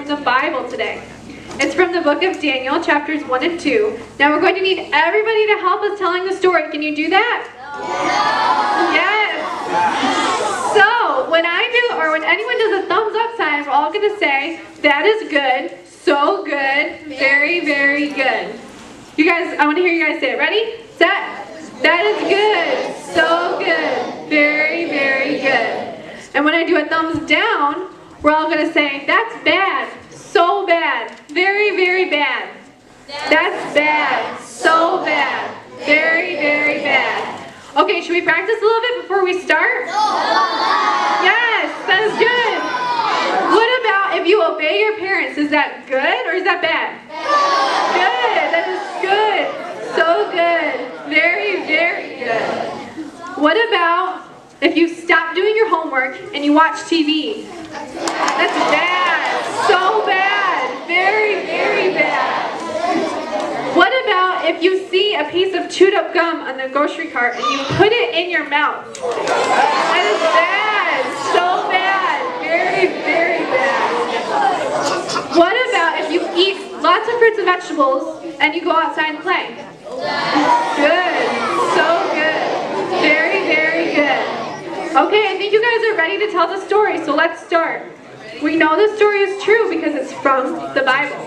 from the Bible today. It's from the book of Daniel, chapters 1 and 2. Now we're going to need everybody to help us telling the story. Can you do that? No. Yes. So when I do, or when anyone does a thumbs up sign, we're all going to say, that is good, so good, very, very good. You guys, I want to hear you guys say it. Ready? Set. That is good, so good, very, very good. And when I do a thumbs down, we're all going to say, that's bad, so bad, very, very bad. That's bad, so bad, very, very bad. Okay, should we practice a little bit before we start? Yes, that is good. What about if you obey your parents? Is that good or is that bad? Good, that is good, so good. Very, very good. What about if you stop doing your homework and you watch TV? That's bad. So bad. Very, very bad. What about if you see a piece of chewed up gum on the grocery cart and you put it in your mouth? That is bad. So bad. Very, very bad. What about if you eat lots of fruits and vegetables and you go outside and play? Good. So good. Very, very good. Okay, I think you guys are ready to tell the story, so let's start. We know the story is true because it's from the Bible.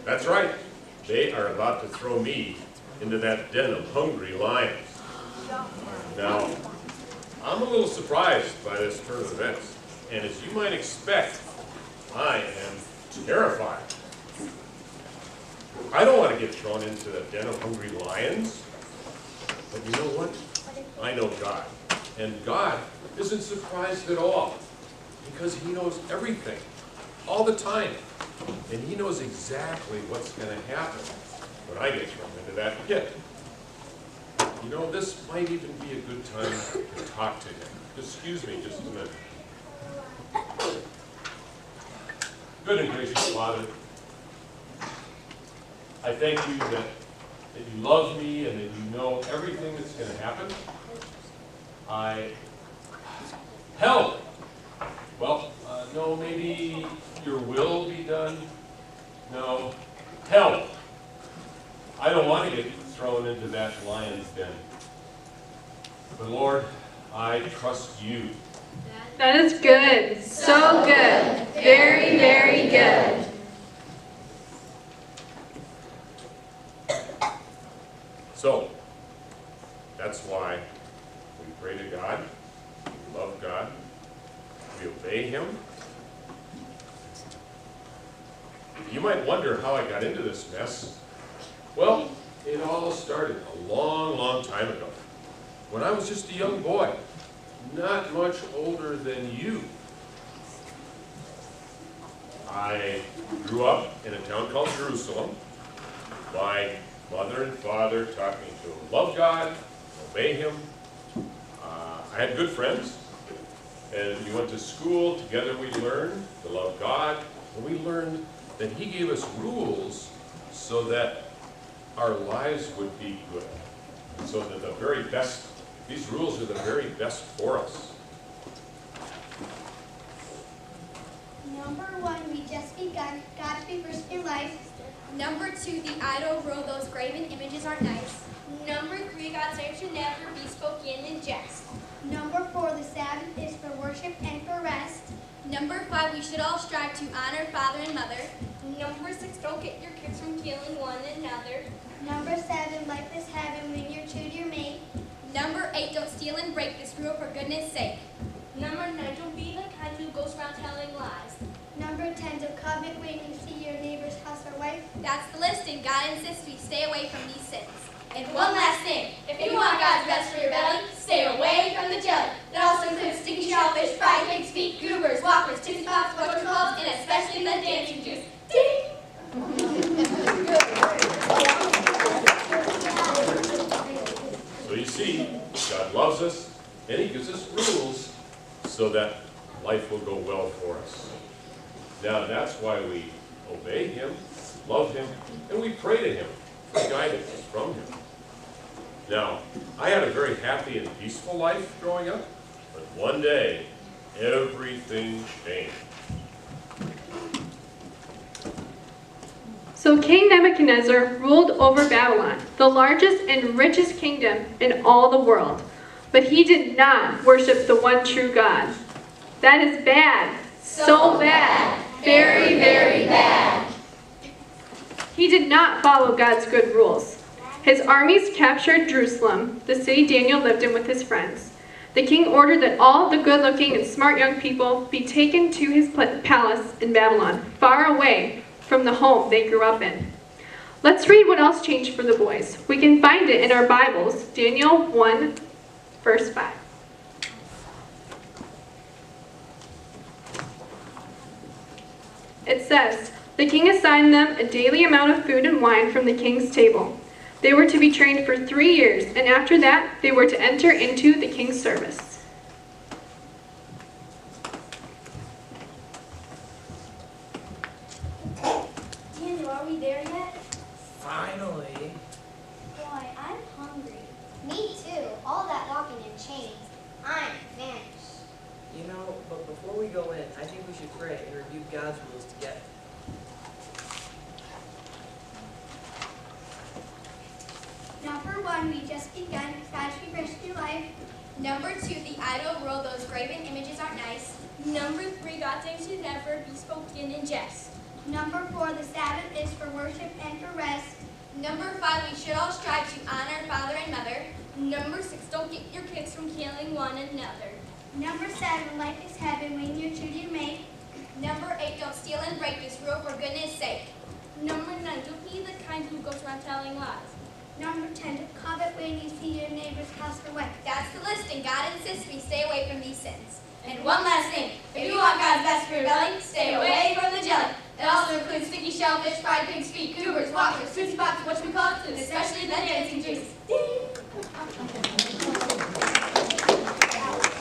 That's right. They are about to throw me into that den of hungry lions. Now, I'm a little surprised by this turn of events, and as you might expect, I am terrified. I don't want to get thrown into the den of hungry lions, but you know what? I know God, and God isn't surprised at all, because He knows everything, all the time, and He knows exactly what's going to happen when I get thrown into that pit. You know, this might even be a good time to talk to Him. Excuse me just a minute. Good and gracious Father, I thank you that you love me and that you know everything that's going to happen. Help! Well, no, maybe your will be done. No, help! I don't want to get thrown into that lion's den. But Lord, I trust you. That is good. So good. Very, very good. So, that's why we pray to God, we love God, we obey Him. You might wonder how I got into this mess. Well, it all started a long, long time ago, when I was just a young boy, not much older than you. I grew up in a town called Jerusalem. My mother and father taught me to love God, obey Him. I had good friends, and we went to school. Together we learned to love God, and we learned that He gave us rules so that our lives would be good, and so that the very best, these rules are the very best for us. Number 1, we just begun. God to be first in life. Number 2, the idol rule, those graven images aren't nice. Number 3, God's name should never be spoken in jest. Number 4, the Sabbath is for worship and for rest. Number 5, we should all strive to honor father and mother. Number 6, don't get your kids from killing one another. Number 7, life is heaven when you're true to your mate. Number 8, don't steal and break this rule for goodness sake. Number 9, don't be the kind who goes around telling lies. Number 10, don't covet when you see your neighbor's house or wife. That's the list, and God insists we stay away from these sins. And one last thing, if you want God's best for your belly, stay away from the jelly. That also includes sticky shellfish, fried pig's feet, goobers, whoppers, Tootsie Pops, butcher clubs, and especially the dancing juice. Ding! So you see, God loves us, and He gives us rules so that life will go well for us. Now that's why we obey him, love him, and we pray to him for guidance from him. Now, I had a very happy and peaceful life growing up, but one day, everything changed. So King Nebuchadnezzar ruled over Babylon, the largest and richest kingdom in all the world. But he did not worship the one true God. That is bad. So bad. Very, very bad. He did not follow God's good rules. His armies captured Jerusalem, the city Daniel lived in with his friends. The king ordered that all the good-looking and smart young people be taken to his palace in Babylon, far away from the home they grew up in. Let's read what else changed for the boys. We can find it in our Bibles, Daniel 1, verse 5. It says, "The king assigned them a daily amount of food and wine from the king's table. They were to be trained for 3 years, and after that, they were to enter into the king's service." Daniel, are we there yet? Finally. Boy, I'm hungry. Me too. All that walking in chains. I'm famished. You know, but before we go in, I think we should pray and review God's rules together. Number 1, we just begun. God should be risk your life. Number 2, the idol world, those graven images aren't nice. Number 3, God's name should never be spoken in jest. Number 4, the Sabbath is for worship and for rest. Number 5, we should all strive to honor father and mother. Number 6, don't get your kids from killing one another. Number 7, life is heaven when your children make. Number 8, don't steal and break this rule for goodness sake. Number 9, don't be the kind who goes around telling lies. Number 10, don't covet when you see your neighbor's house for wife. That's the list, and God insists we stay away from these sins. And one last thing, if you want God's best for your belly, stay away from the jelly. That also includes sticky shellfish, fried pig's feet, goobers, walkers, Tootsie Pops, what we call it, and especially the dancing juice.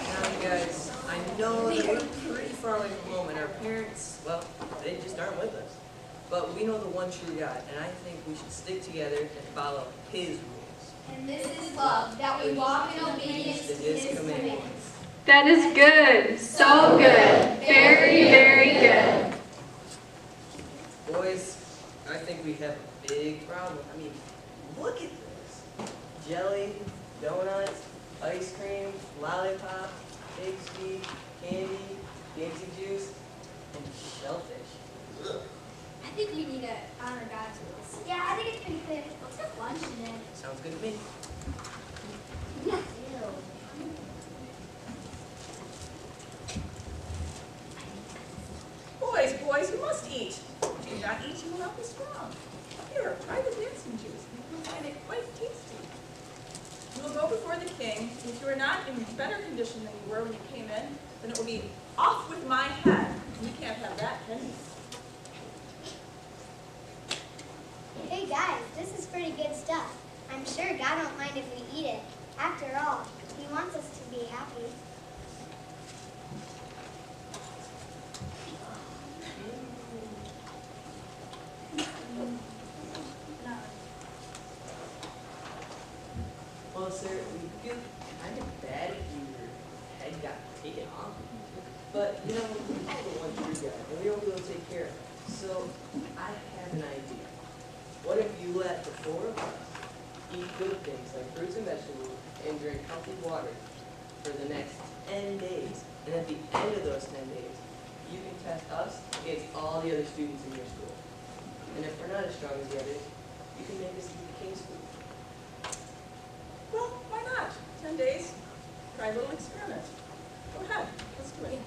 Now, you guys, I know that we're pretty far away from home, and our parents, well, they just aren't with us. But we know the one true God, and I think we should stick together and follow his rules. And this is love, that we walk in obedience to his commandments. That is good. So good. Very, very good. Boys, I think we have a big problem. I mean, look at this. Jelly, donuts, ice cream, lollipop, pig's feet, candy, dancing juice, and shellfish. Ugh. I think we need to honor God's rules. Yeah, I think it's pretty clear. Let's have lunch today. Sounds good to me. Boys, you must eat. If you do not eat, you will not be strong. Here, try the dancing juice. You will find it quite tasty. You will go before the king. If you are not in better condition than you were when you came in, then it will be off with my head. We can't have that, can we? Hey guys, this is pretty good stuff. I'm sure God won't mind if we eat it. After all, he wants us to be happy. Well, sir, it would feel kind of bad if your head got taken off. But, you know, we have the one true God, and we won't be able to take care of it. So, I have an idea. What if you let the 4 of us eat good things like fruits and vegetables and drink healthy water for the next 10 days? And at the end of those 10 days, you can test us against all the other students in your school. And if we're not as strong as the others, you can make us eat the king's food. Well, why not? 10 days. Try a little experiment. Go ahead. Let's do it.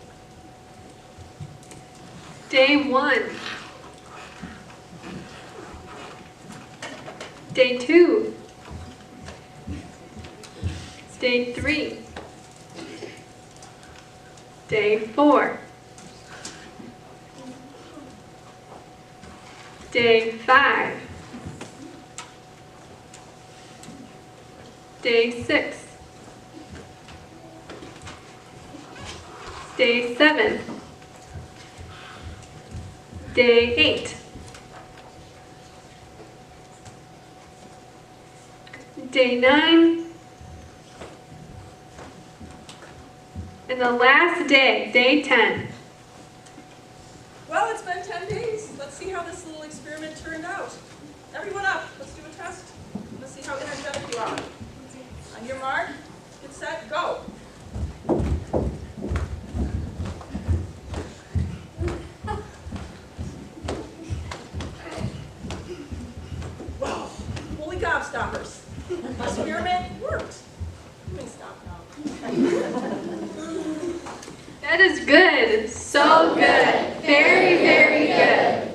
Day 1. Day 2. Day 3. Day 4. Day 5. Day 6. Day 7. Day 8. Day 9. And the last day, day 10. Well, it's been 10 days. Let's see how this little experiment turned out. Everyone up. Let's do a test. Let's see how energetic you are. On your mark, get set, go. Wow, holy gobstoppers. Experiment worked. You may stop now. That is good. So good. Very, very good.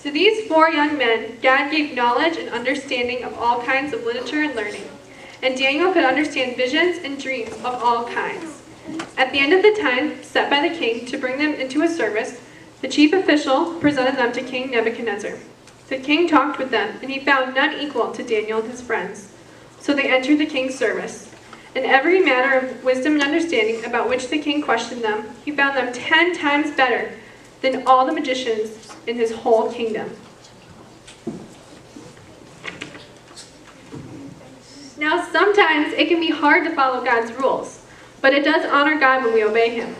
To these 4 young men, God gave knowledge and understanding of all kinds of literature and learning, and Daniel could understand visions and dreams of all kinds. At the end of the time set by the king to bring them into his service, the chief official presented them to King Nebuchadnezzar. The king talked with them, and he found none equal to Daniel and his friends. So they entered the king's service. In every matter of wisdom and understanding about which the king questioned them, he found them 10 times better than all the magicians in his whole kingdom. Now, sometimes it can be hard to follow God's rules, but it does honor God when we obey him.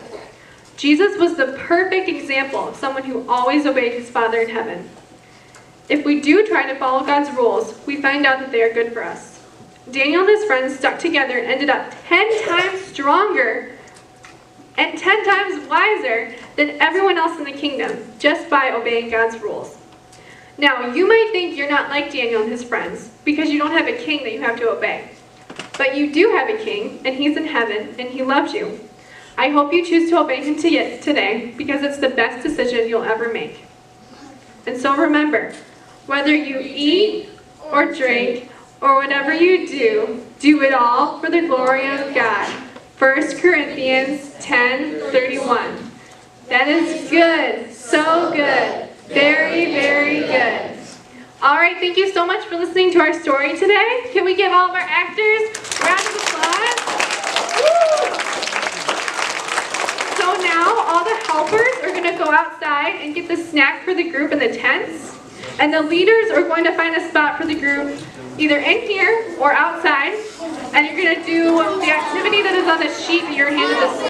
Jesus was the perfect example of someone who always obeyed his Father in heaven. If we do try to follow God's rules, we find out that they are good for us. Daniel and his friends stuck together and ended up 10 times stronger and 10 times wiser than everyone else in the kingdom just by obeying God's rules. Now, you might think you're not like Daniel and his friends because you don't have a king that you have to obey. But you do have a king, and he's in heaven, and he loves you. I hope you choose to obey him today because it's the best decision you'll ever make. And so remember, whether you eat or drink or whatever you do it all for the glory of God. 1 Corinthians 10:31. That is good, so good, very, very good. All right, thank you so much for listening to our story today. Can we give all of our actors a round of applause? Woo! So now all the helpers are going to go outside and get the snack for the group in the tents. And the leaders are going to find a spot for the group either in here or outside. And you're going to do the activity that is on the sheet that you're handed this